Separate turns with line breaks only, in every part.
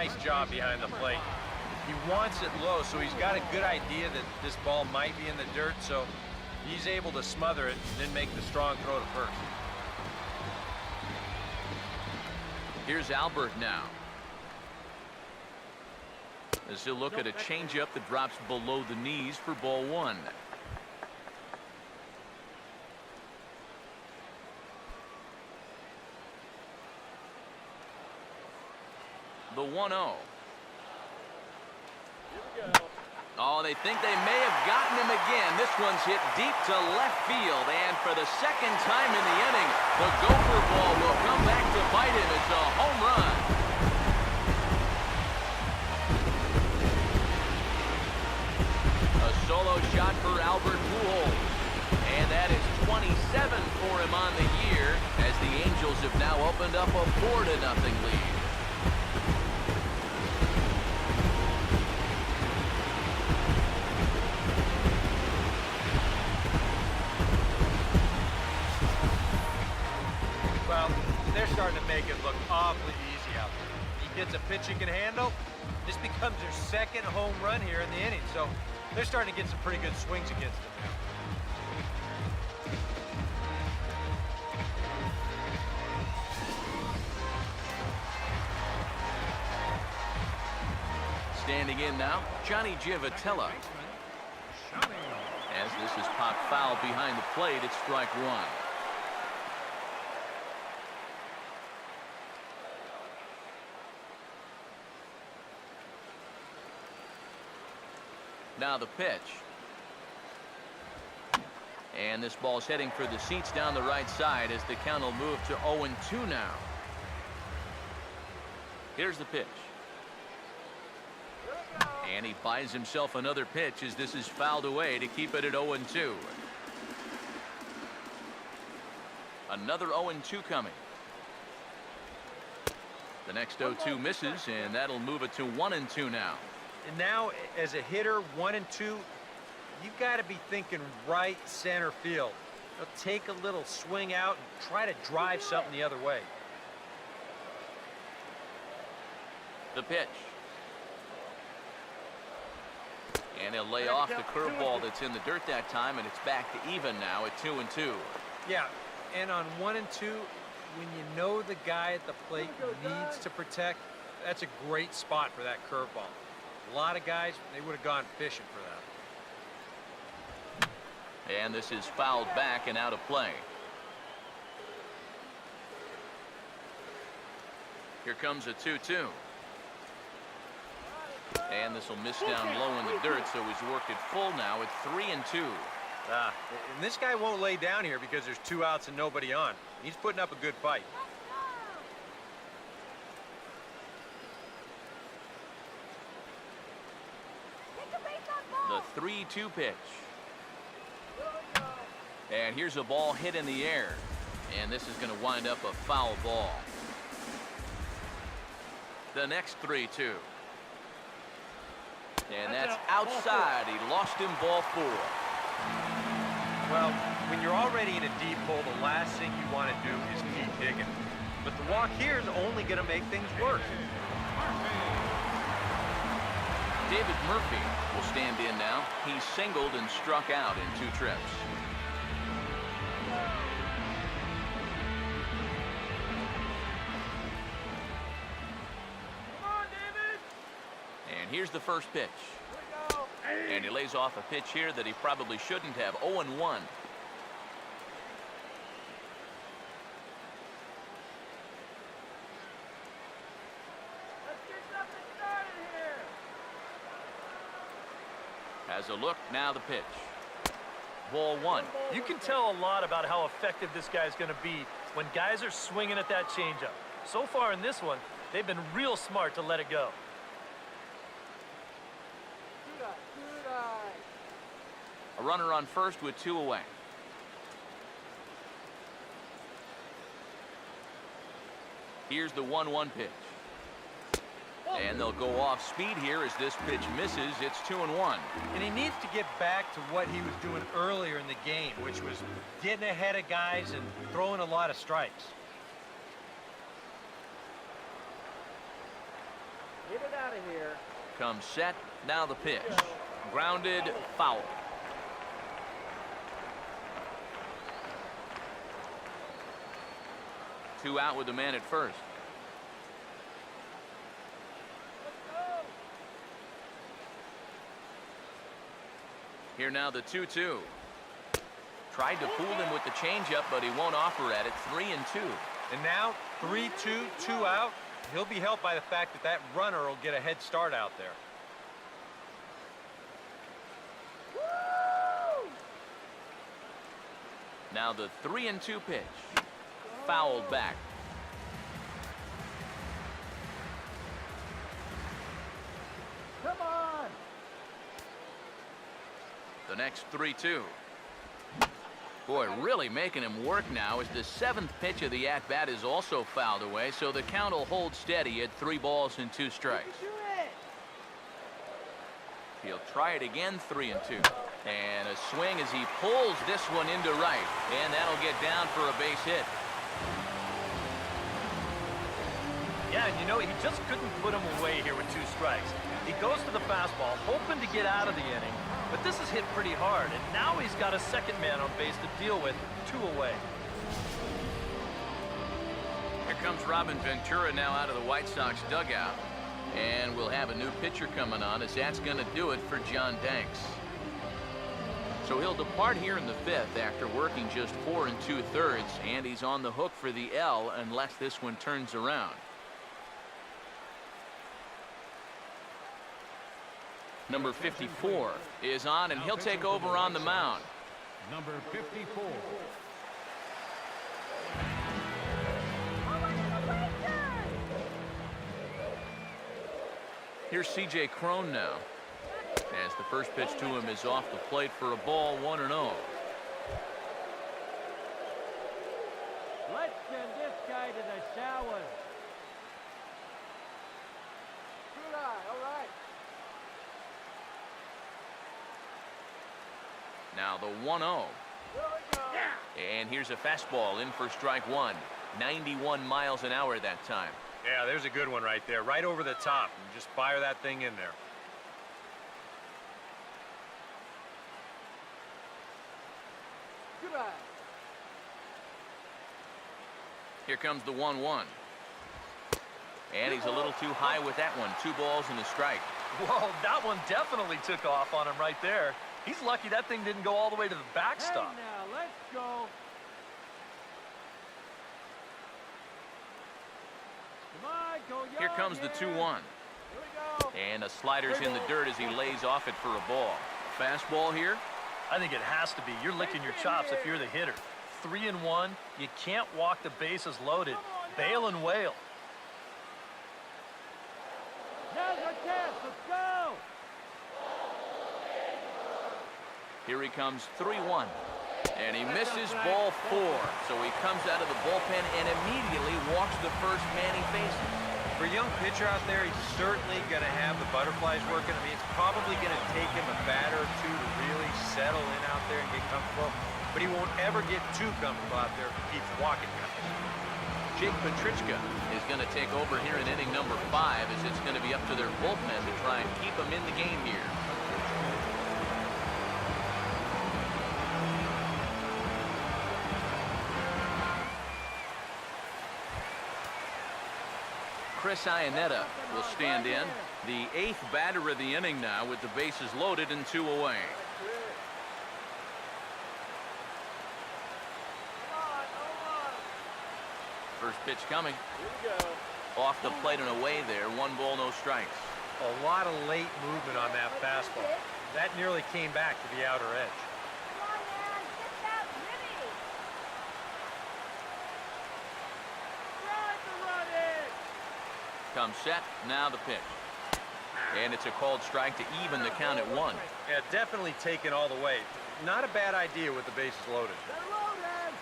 nice job behind the plate. He wants it low, so he's got a good idea that this ball might be in the dirt, so he's able to smother it and then make the strong throw to first.
Here's Albert now. As he'll look at a changeup that drops below the knees for ball one. The 1-0. Oh, they think they may have gotten him again. This one's hit deep to left field, and for the second time in the inning, the Gopher ball will come back to bite him. It's a home run. A solo shot for Albert Pujols, and that is 27 for him on the year, as the Angels have now opened up a 4-0 lead.
They're starting to make it look awfully easy out there. He gets a pitch he can handle. This becomes their second home run here in the inning, so they're starting to get some pretty good swings against him now.
Standing in now, Johnny Giavotella. As this is popped foul behind the plate, it's strike one. Now the pitch. And this ball's heading for the seats down the right side as the count will move to 0-2 now. Here's the pitch. And he buys himself another pitch as this is fouled away to keep it at 0-2. Another 0-2 coming. The next 0-2 misses, and that'll move it to 1-2 now.
And now, as a hitter, 1 and 2, you've got to be thinking right center field. Take a little swing out and try to drive something the other way.
The pitch. And he'll lay off the curveball that's in the dirt that time, and it's back to even now at 2-2.
Yeah, and on 1 and 2, when you know the guy at the plate needs to protect, that's a great spot for that curveball. A lot of guys, they would have gone fishing for that.
And this is fouled back and out of play. Here comes a 2-2. And this will miss down low in the dirt, so he's worked it full now at 3-2.
And this guy won't lay down here because there's 2 outs and nobody on. He's putting up a good fight.
The 3-2 pitch. And here's a ball hit in the air. And this is going to wind up a foul ball. The next 3-2. And that's outside. He lost him ball 4.
Well, when you're already in a deep hole, the last thing you want to do is keep digging. But the walk here is only going to make things worse.
David Murphy will stand in now. He's singled and struck out in 2 trips.
Come on, David!
And here's the first pitch. And he lays off a pitch here that he probably shouldn't have. 0-1. Has a look, now the pitch. Ball 1.
You can tell a lot about how effective this guy's going to be when guys are swinging at that changeup. So far in this one, they've been real smart to let it go.
A runner on first with 2 away. Here's the 1-1 pitch. And they'll go off speed here as this pitch misses. It's 2-1.
And he needs to get back to what he was doing earlier in the game, which was getting ahead of guys and throwing a lot of strikes.
Comes set. Now the pitch. Grounded, foul. Two out with the man at first. Here now the 2-2. Tried to fool him with the changeup, but he won't offer at it. 3-2.
And now 3-2, 2 out. He'll be helped by the fact that that runner will get a head start out there.
Now the 3-2 pitch. Fouled back.
Come on.
The next 3-2. Boy, really making him work now as the 7th pitch of the at-bat is also fouled away, so the count will hold steady at 3 balls and 2 strikes. He'll try it again, 3-2. And a swing as he pulls this one into right, and that'll get down for a base hit.
Yeah, and you know, he just couldn't put him away here with 2 strikes. He goes to the fastball, hoping to get out of the inning, but this is hit pretty hard, and now he's got a second man on base to deal with, 2 away.
Here comes Robin Ventura now out of the White Sox dugout. And we'll have a new pitcher coming on as that's going to do it for John Danks. So he'll depart here in the 5th after working just 4 2/3, and he's on the hook for the L unless this one turns around. Number 54 is on, and he'll take over on the mound.
Number 54.
Here's C.J. Cron now, as the first pitch to him is off the plate for a ball, 1-0.
Let's send this guy to the shower. Good eye, all right.
Now the 1-0. And here's a fastball in for strike 1. 91 miles an hour that time.
Yeah, there's a good one right there, right over the top. And just fire that thing in there.
Goodbye.
Here comes the 1-1. And he's a little too high with that one. 2 balls and a strike.
Whoa, that one definitely took off on him right there. He's lucky that thing didn't go all the way to the backstop.
Hey now, let's go. Come on, go young.
Here comes the 2-1.
Here we go.
And a slider's in the dirt as he lays off it for a ball. Fastball here.
I think it has to be. You're licking your chops if you're the hitter. 3-1. You can't walk the bases loaded. Bail and wail.
Now's our chance. Let's go.
Here he comes, 3-1. And he misses ball 4. So he comes out of the bullpen and immediately walks the first man he faces.
For a young pitcher out there, he's certainly going to have the butterflies working. I mean, it's probably going to take him a batter or 2 to really settle in out there and get comfortable. But he won't ever get too comfortable out there if he keeps walking guys.
Jake Petrichka is going to take over here in inning number 5 as it's going to be up to their bullpen to try and keep him in the game here. Chris Iannetta will stand in. The 8th batter of the inning now with the bases loaded and 2 away. First pitch coming.
Here we go.
Off the plate and away there. 1 ball, no strikes.
A lot of late movement on that fastball. That nearly came back to the outer edge.
Come on, man. Get that Vinny. Drive the run in.
Comes set. Now the pitch. And it's a called strike to even the count at 1.
Yeah, definitely taken all the way. Not a bad idea with the bases loaded.
They're loaded.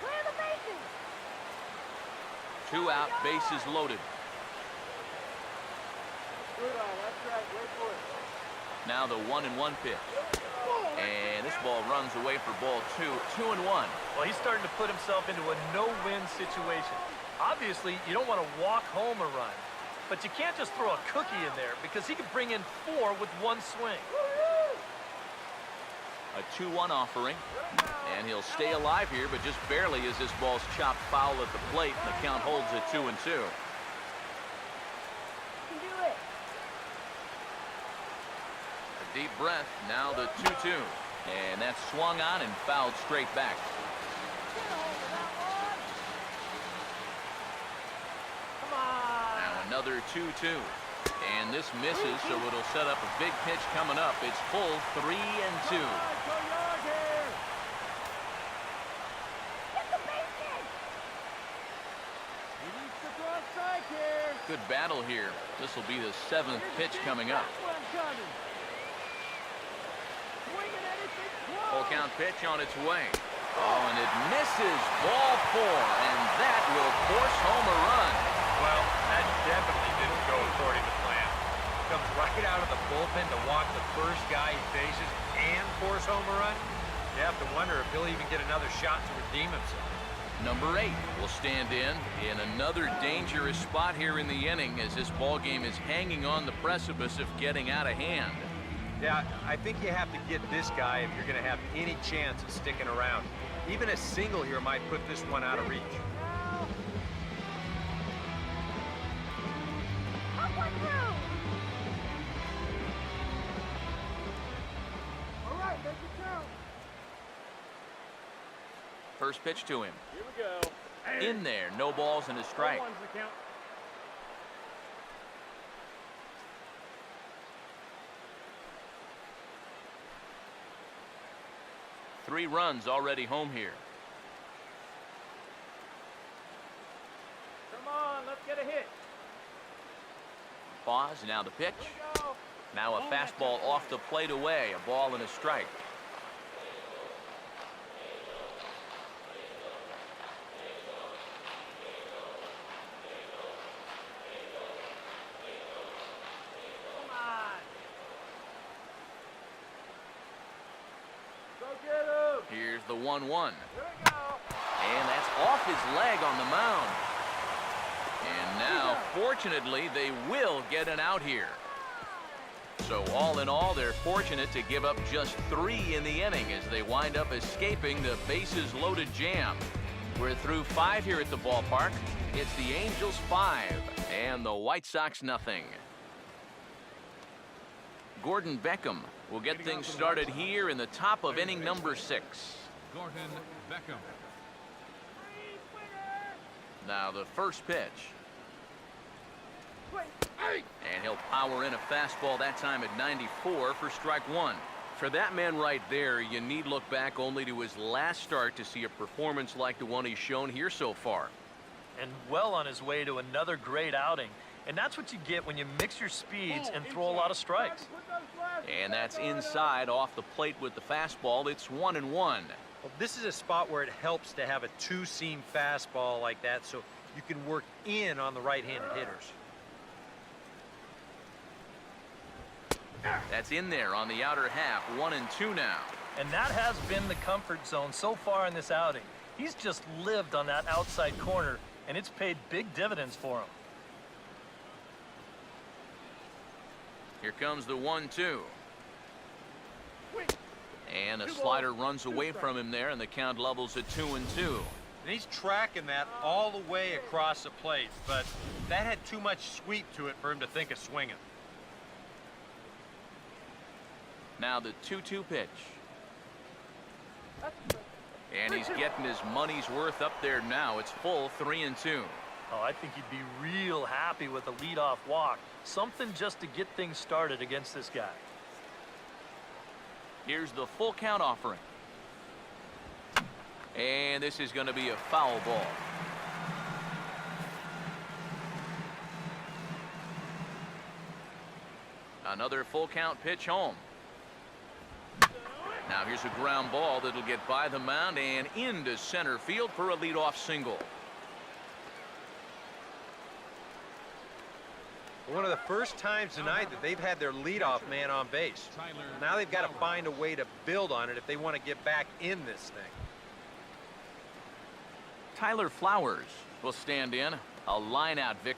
Clear the bases.
2 out, bases loaded.
Good eye. That's right. Wait for it.
Now the 1-1 pitch. And this ball runs away for ball 2. 2-1.
Well, he's starting to put himself into a no-win situation. Obviously, you don't want to walk home a run, but you can't just throw a cookie in there because he could bring in 4 with one swing.
A 2-1 offering, and he'll stay alive here, but just barely as this ball's chopped foul at the plate, and the count holds at 2-2.
Can do it.
A deep breath, now the 2-2, and that's swung on and fouled straight back.
Get a hold of that one. Come on.
Now another 2-2, and this misses, so it'll set up a big pitch coming up. It's full 3-2.
Go yard here. Get the bases. He needs to throw a strike here.
Good battle here. This will be the 7th pitch coming up.
Swinging at it, it's
Full
close.
count pitch on its way. Oh, and it misses. Ball 4, and that will force home a run.
Well, that definitely didn't go according to plan. Comes right out of the bullpen to walk the first guy he faces and force home a run. You have to wonder if he'll even get another shot to redeem himself.
Number 8 will stand in another dangerous spot here in the inning as this ball game is hanging on the precipice of getting out of hand.
Yeah, I think you have to get this guy if you're going to have any chance of sticking around. Even a single here might put this one out of reach.
Halfway through. All right, make it count.
First pitch to him.
Here we go.
In there, no balls and a strike.
One's the count.
3 runs already home here.
Come on, let's get a hit.
Pause, now the pitch.
Here we go.
Now a fastball off the plate away, a ball and a strike.
Come on. Go get him.
Here's the 1-1.
Here we go.
And that's off his leg on the mound. And now, fortunately, they will get an out here. So all in all, they're fortunate to give up just 3 in the inning as they wind up escaping the bases-loaded jam. We're through 5 here at the ballpark. It's the Angels 5 and the White Sox nothing. Gordon Beckham will get things started here in the top of inning number 6.
Gordon Beckham.
Now the first pitch. And he'll power in a fastball that time at 94 for strike 1. For that man right there, you need look back only to his last start to see a performance like the one he's shown here so far.
And well on his way to another great outing. And that's what you get when you mix your speeds and throw a lot of strikes.
And that's inside off the plate with the fastball. It's 1-1.
Well, this is a spot where it helps to have a 2-seam fastball like that so you can work in on the right-handed hitters.
That's in there on the outer half. 1-2 now.
And that has been the comfort zone so far in this outing. He's just lived on that outside corner, and it's paid big dividends for him.
Here comes the 1-2. And a slider runs away from him there, and the count levels at 2-2.
And he's tracking that all the way across the plate, but that had too much sweep to it for him to think of swinging.
Now the 2-2 pitch. And he's getting his money's worth up there now. It's full 3-2.
Oh, I think he'd be real happy with a leadoff walk. Something just to get things started against this guy.
Here's the full count offering. And this is going to be a foul ball. Another full count pitch home. Now here's a ground ball that'll get by the mound and into center field for a leadoff single.
One of the first times tonight that they've had their leadoff man on base. Now they've got to find a way to build on it if they want to get back in this thing.
Tyler Flowers will stand in. A line-out victory.